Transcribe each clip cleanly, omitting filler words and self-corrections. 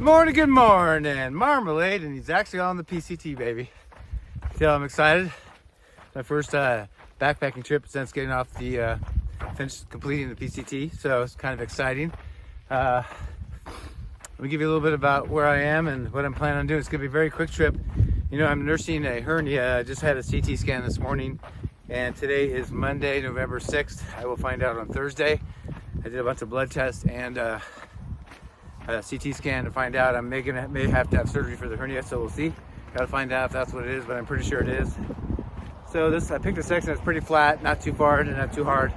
Good morning, Marmalade, and he's actually on the PCT, baby. So I'm excited. My first backpacking trip since getting off the, completing the PCT, so it's kind of exciting. Let me give you a little bit about where I am and what I'm planning on doing. It's gonna be a very quick trip. You know, I'm nursing a hernia. I just had a CT scan this morning, and today is Monday, November 6th. I will find out on Thursday. I did a bunch of blood tests and a CT scan to find out. I may have to have surgery for the hernia, so we'll see. Gotta find out if that's what it is, but I'm pretty sure it is. So I picked a section that's pretty flat, not too far and not too hard.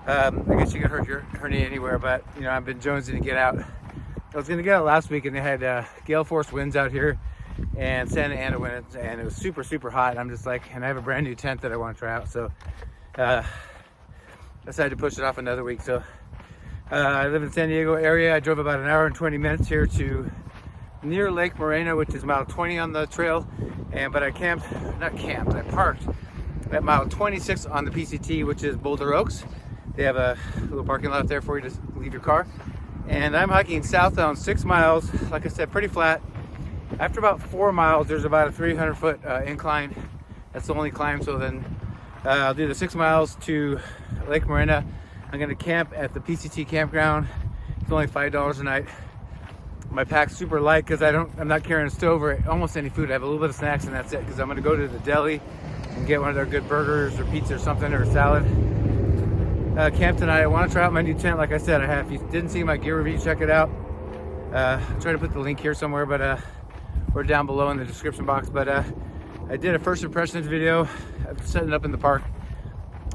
I guess you can hurt your hernia anywhere, but you know, I've been jonesing to get out. I was gonna get out last week, and they had gale force winds out here and Santa Ana winds, and it was super hot. I'm just like, and I have a brand new tent that I want to try out, so I decided to push it off another week. So I live in the San Diego area. I drove about an hour and 20 minutes here to near Lake Morena, which is mile 20 on the trail. But I I parked at mile 26 on the PCT, which is Boulder Oaks. They have a little parking lot there for you to leave your car. And I'm hiking southbound 6 miles, like I said, pretty flat. After about 4 miles, there's about a 300-foot incline. That's the only climb. So then I'll do the 6 miles to Lake Morena. I'm gonna camp at the PCT campground. It's only $5 a night. My pack's super light because I'm not carrying a stove or almost any food. I have a little bit of snacks and that's it, because I'm gonna go to the deli and get one of their good burgers or pizza or something, or a salad. Camp tonight. I want to try out my new tent. Like I said, if you didn't see my gear review, check it out. I'll try to put the link here somewhere, but or down below in the description box. But I did a first impressions video. I'm setting it up in the park.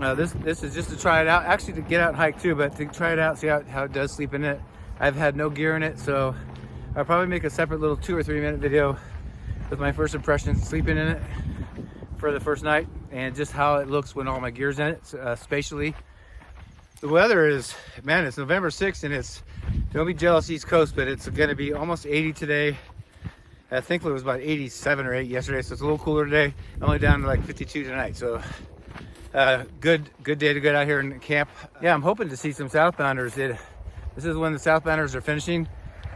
This is just to try it out, actually to get out and hike too, but to try it out, see how it does sleep in it. I've had no gear in it, so I'll probably make a separate little 2 or 3 minute video with my first impressions sleeping in it for the first night, and just how it looks when all my gear's in it, spatially. The weather is, man, it's November 6th, and don't be jealous East Coast, but it's gonna be almost 80 today. I think it was about 87 or 8 yesterday, so it's a little cooler today. Only down to like 52 tonight, so good day to get out here and camp. Yeah, I'm hoping to see some southbounders. This is when the southbounders are finishing.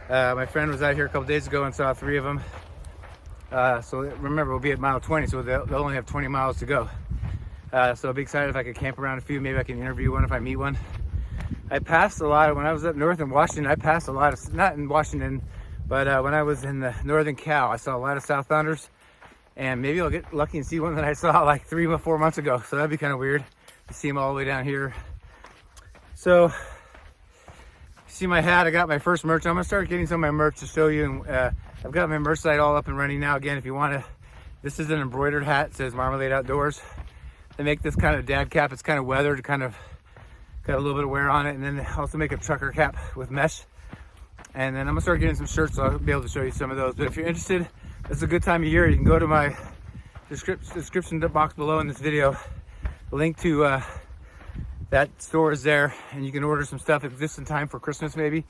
My friend was out here a couple days ago and saw 3 of them. So remember, we'll be at mile 20, so they'll only have 20 miles to go. So I'll be excited if I could camp around a few. Maybe I can interview one if I meet one. I passed a lot when I was up north in Washington. I passed a lot of, not in Washington, but when I was in the northern Cal, I saw a lot of southbounders. And maybe I'll get lucky and see one that I saw like 3 or 4 months ago. So that'd be kind of weird to see them all the way down here. So, see my hat, I got my first merch. I'm gonna start getting some of my merch to show you. And I've got my merch site all up and running now. Again, if you wanna, this is an embroidered hat. It says Marmalade Outdoors. They make this kind of dad cap. It's kind of weathered, kind of got a little bit of wear on it. And then they also make a trucker cap with mesh. And then I'm gonna start getting some shirts, so I'll be able to show you some of those. But if you're interested, it's a good time of year. You can go to my description box below in this video. The link to that store is there, and you can order some stuff just in time for Christmas maybe.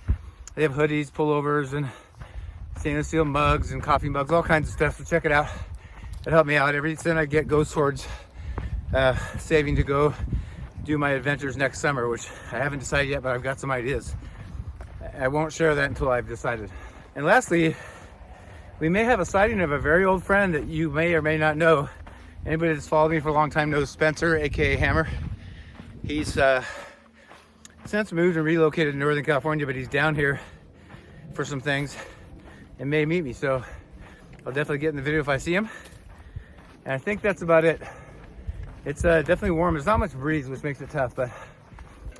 They have hoodies, pullovers, and stainless steel mugs and coffee mugs, all kinds of stuff, so check it out. It helped me out. Every cent I get goes towards saving to go do my adventures next summer, which I haven't decided yet, but I've got some ideas. I won't share that until I've decided. And lastly, we may have a sighting of a very old friend that you may or may not know. Anybody that's followed me for a long time knows Spencer, aka Hammer. He's since moved and relocated to Northern California, but he's down here for some things and may meet me. So I'll definitely get in the video if I see him. And I think that's about it. It's definitely warm. There's not much breeze, which makes it tough, but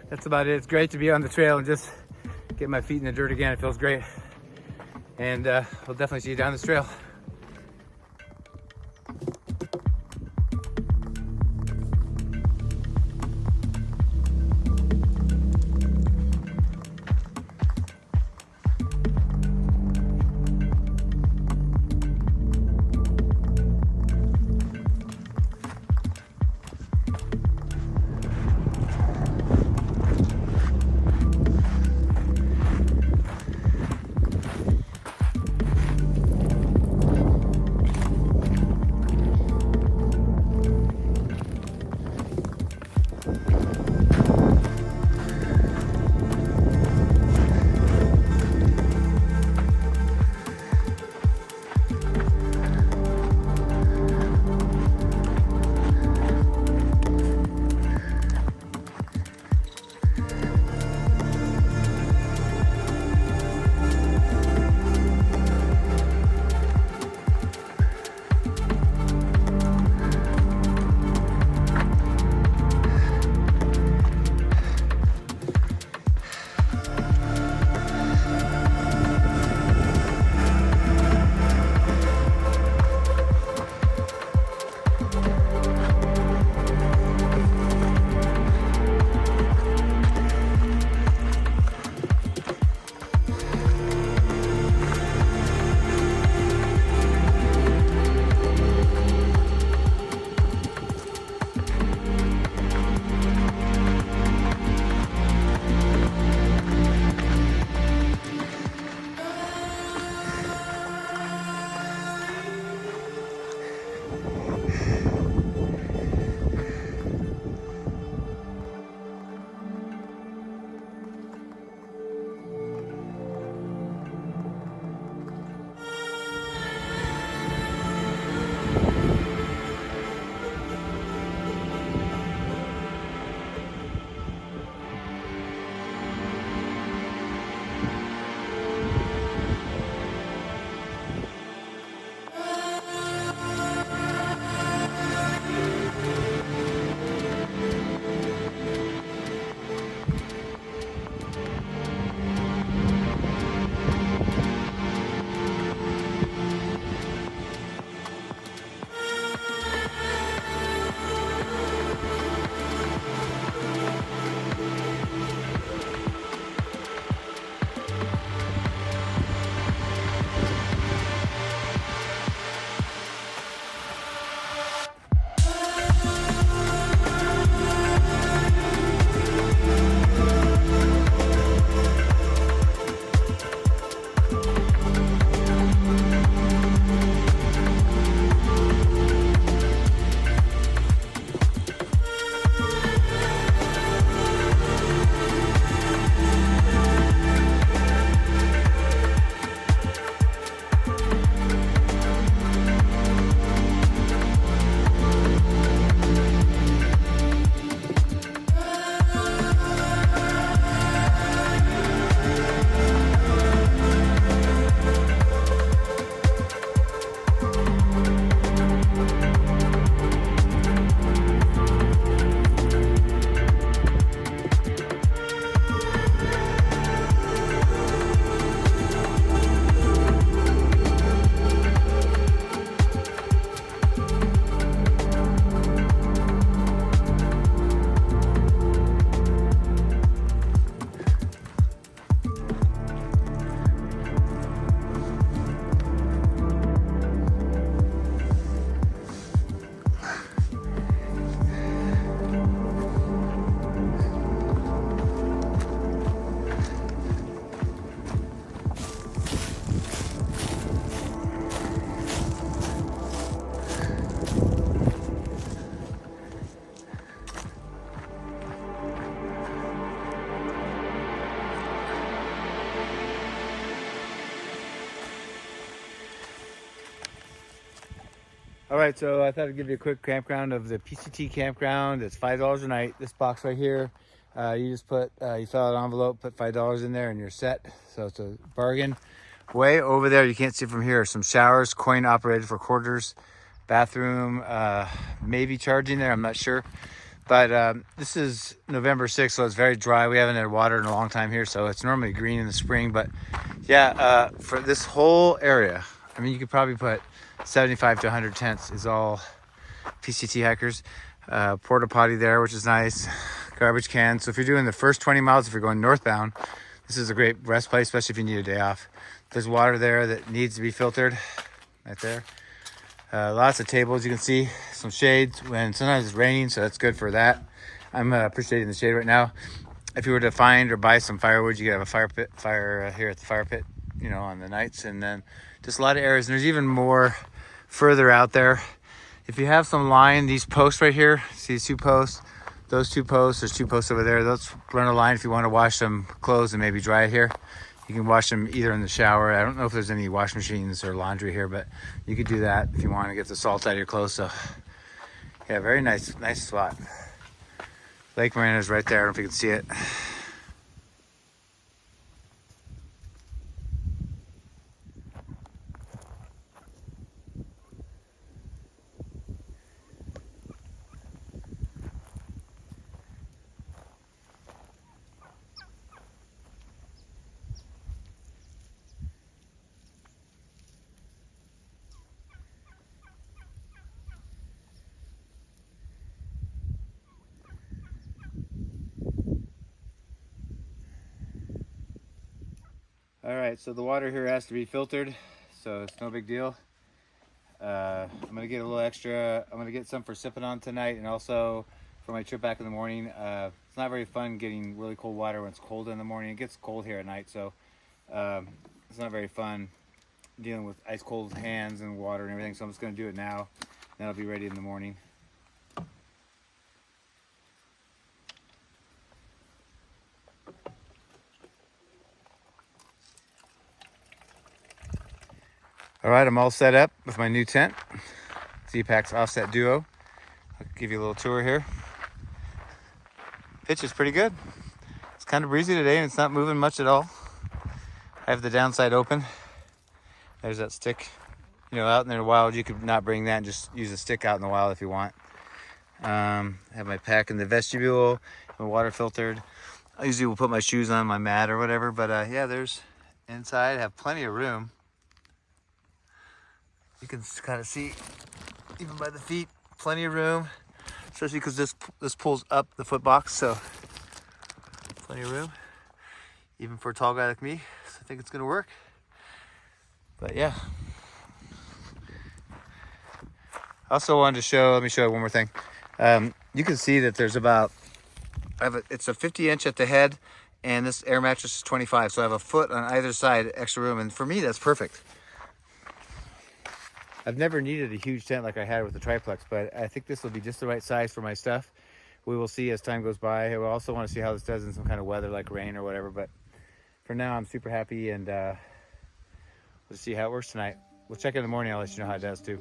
that's about it. It's great to be on the trail and just get my feet in the dirt again. It feels great. And we'll definitely see you down this trail. All right, so I thought I'd give you a quick campground of the PCT campground. It's $5 a night. This box right here, you just put, you fill out an envelope, put $5 in there, and you're set. So it's a bargain. Way over there, you can't see from here, some showers, coin operated for quarters, bathroom, maybe charging there, I'm not sure. But this is November 6th, so it's very dry. We haven't had water in a long time here, so it's normally green in the spring. But yeah, for this whole area, I mean, you could probably put 75 to 100 tents is all PCT hikers. Porta potty there, which is nice. Garbage can. So if you're doing the first 20 miles, if you're going northbound, this is a great rest place, especially if you need a day off. There's water there that needs to be filtered, right there. Lots of tables, you can see some shades when sometimes it's raining, so that's good for that. I'm appreciating the shade right now. If you were to find or buy some firewood, you could have a fire here at the fire pit, you know, on the nights. And then just a lot of areas, and there's even more further out there. If you have some line, these posts right here, see these 2 posts, those 2 posts, there's 2 posts over there. Those run a line if you want to wash some clothes and maybe dry it here. You can wash them either in the shower. I don't know if there's any washing machines or laundry here, but you could do that if you want to get the salt out of your clothes. So yeah, very nice spot. Lake Marina is right there. I don't know if you can see it. All right, so the water here has to be filtered, so it's no big deal. I'm gonna get a little extra. I'm gonna get some for sipping on tonight, and also for my trip back in the morning. It's not very fun getting really cold water when it's cold in the morning. It gets cold here at night, so it's not very fun dealing with ice cold hands and water and everything. So I'm just gonna do it now, and I'll be ready in the morning. All right, I'm all set up with my new tent, Z-Pack's Offset Duo. I'll give you a little tour here. Pitch is pretty good. It's kind of breezy today and it's not moving much at all. I have the downside open. There's that stick. You know, out in the wild, you could not bring that and just use a stick out in the wild if you want. I have my pack in the vestibule, my water filtered. I usually will put my shoes on my mat or whatever, but yeah, there's inside. I have plenty of room. You can kind of see, even by the feet, plenty of room, especially because this pulls up the foot box, so plenty of room, even for a tall guy like me. So I think it's gonna work. But yeah. Also wanted to show, let me show you one more thing. You can see that there's about, it's a 50-inch at the head, and this air mattress is 25, so I have a foot on either side, extra room, and for me, that's perfect. I've never needed a huge tent like I had with the triplex, but I think this will be just the right size for my stuff. We will see as time goes by. I will also want to see how this does in some kind of weather like rain or whatever, but for now I'm super happy, and we'll see how it works tonight. We'll check in the morning. I'll let you know how it does too.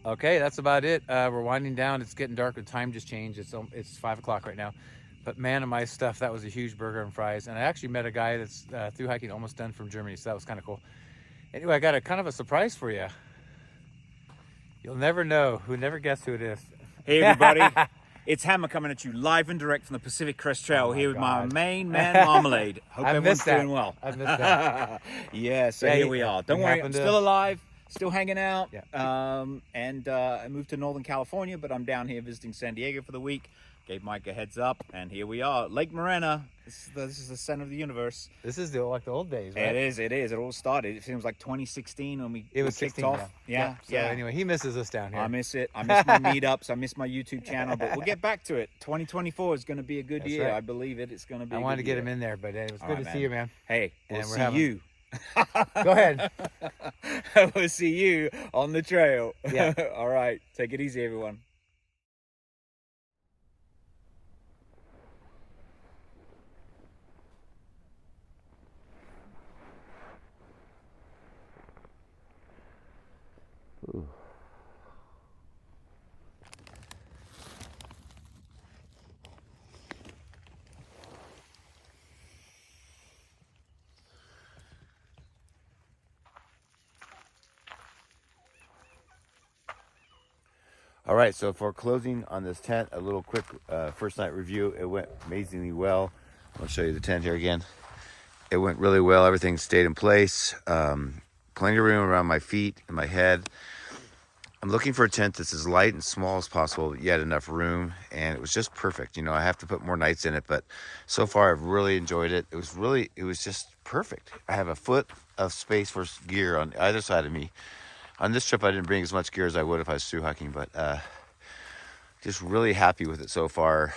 Okay, that's about it. We're winding down. It's getting dark. The time just changed. It's 5 o'clock right now. But man, of my stuff, that was a huge burger and fries. And I actually met a guy that's through hiking almost done from Germany, so that was kind of cool. Anyway, I got a kind of a surprise for you. You'll never know. Who never guess who it is. Hey everybody, it's Hammer coming at you live and direct from the Pacific Crest Trail here with my main man Marmalade. Hope everyone's doing well. I missed that. Yeah, so here we are. Don't worry, I'm still alive, still hanging out. Yeah. I moved to Northern California, but I'm down here visiting San Diego for the week. Gave Mike a heads up, and here we are, Lake Morena. This is the center of the universe. This is like the old days, right? It is. It all started. It seems like 2016 when we kicked 16, off. Yeah. So anyway, he misses us down here. I miss it. I miss my meetups. I miss my YouTube channel, but we'll get back to it. 2024 is going to be a good year. Right. I believe it. It's going to be. I wanted to get him in there, but it was good to see you, man. Hey, we'll see you. Go ahead. We'll see you on the trail. Yeah. All right. Take it easy, everyone. Ooh. All right, so for closing on this tent, a little quick first night review. It went amazingly well. I'll show you the tent here again. It went really well. Everything stayed in place. Plenty of room around my feet and my head. I'm looking for a tent that's as light and small as possible, yet enough room, and it was just perfect. You know, I have to put more nights in it, but so far I've really enjoyed it. It was just perfect. I have a foot of space for gear on either side of me. On this trip, I didn't bring as much gear as I would if I was through hiking, but just really happy with it so far.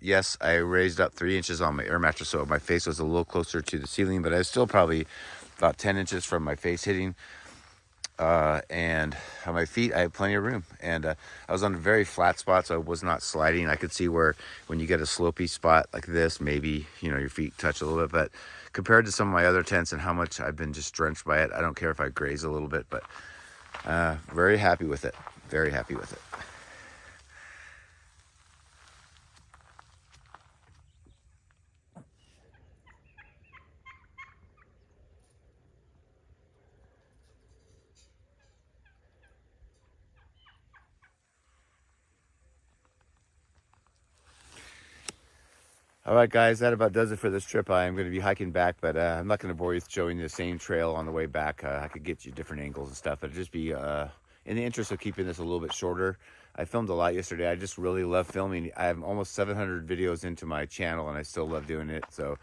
Yes, I raised up 3 inches on my air mattress, so my face was a little closer to the ceiling, but I was still probably about 10 inches from my face hitting. And on my feet, I had plenty of room. And I was on a very flat spot, so I was not sliding. I could see where when you get a slopey spot like this, maybe, you know, your feet touch a little bit. But compared to some of my other tents and how much I've been just drenched by it, I don't care if I graze a little bit, but very happy with it. Very happy with it. All right, guys, that about does it for this trip. I am going to be hiking back, but I'm not going to bore you with showing you the same trail on the way back. I could get you different angles and stuff, but it'd just be in the interest of keeping this a little bit shorter. I filmed a lot yesterday. I just really love filming. I have almost 700 videos into my channel, and I still love doing it. So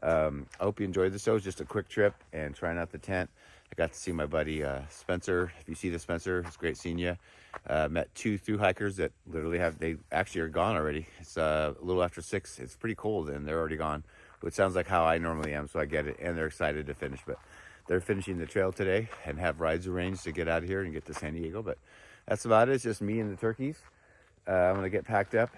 I hope you enjoyed the show. It's just a quick trip and trying out the tent. I got to see my buddy Spencer. If you see the Spencer, it's great seeing you. Met 2 thru hikers that literally they actually are gone already. It's a little after 6. It's pretty cold and they're already gone, which sounds like how I normally am, so I get it. And they're excited to finish, but they're finishing the trail today and have rides arranged to get out of here and get to San Diego. But that's about it. It's just me and the turkeys. I'm going to get packed up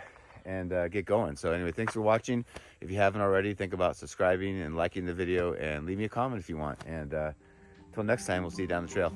and get going. So anyway, thanks for watching. If you haven't already, think about subscribing and liking the video and leave me a comment if you want. And until next time, we'll see you down the trail.